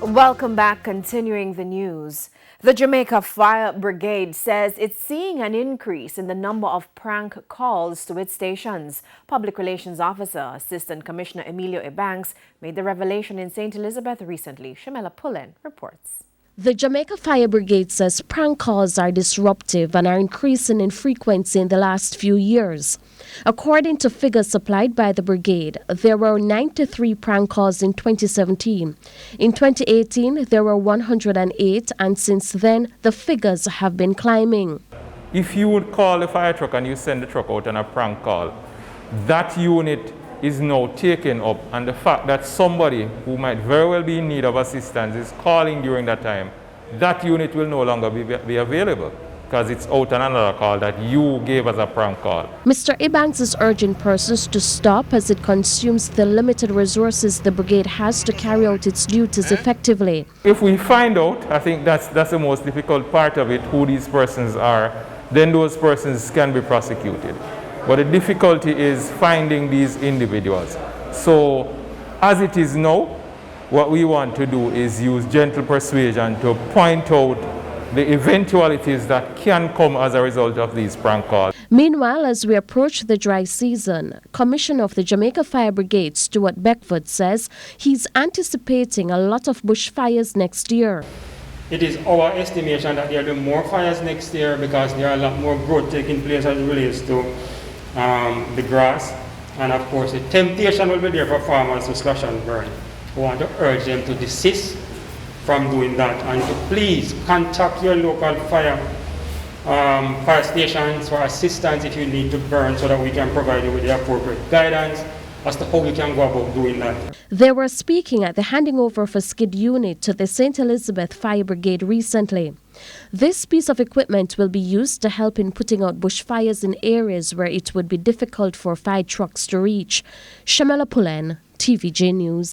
Welcome back. Continuing the news. The Jamaica Fire Brigade says it's seeing an increase in the number of prank calls to its stations. Public Relations Officer, Assistant Commissioner Emilio Ebanks, made the revelation in St. Elizabeth recently. Shamela Pullen reports. The Jamaica Fire Brigade says prank calls are disruptive and are increasing in frequency in the last few years. According to figures supplied by the brigade, there were 93 prank calls in 2017. In 2018, there were 108, and since then, the figures have been climbing. If you would call the fire truck and you send the truck out on a prank call, that unit is now taken up, and the fact that somebody who might very well be in need of assistance is calling during that time, that unit will no longer be available because it's out on another call that you gave as a prank call. Mr. Ebanks is urging persons to stop as it consumes the limited resources the brigade has to carry out its duties effectively. If we find out, I think that's the most difficult part of it, who these persons are, then those persons can be prosecuted. But the difficulty is finding these individuals. So as it is now, what we want to do is use gentle persuasion to point out the eventualities that can come as a result of these prank calls. Meanwhile, as we approach the dry season, Commissioner of the Jamaica Fire Brigade, Stuart Beckford, says he's anticipating a lot of bushfires next year. It is our estimation that there will be more fires next year because there are a lot more growth taking place as it relates to the grass, and of course the temptation will be there for farmers to slash and burn. We want to urge them to desist from doing that and to please contact your local fire stations for assistance if you need to burn, so that we can provide you with the appropriate guidance as to how you can go about doing that. They were speaking at the handing over of a skid unit to the St. Elizabeth Fire Brigade recently. This piece of equipment will be used to help in putting out bushfires in areas where it would be difficult for fire trucks to reach. Shamela Pullen, TVJ News.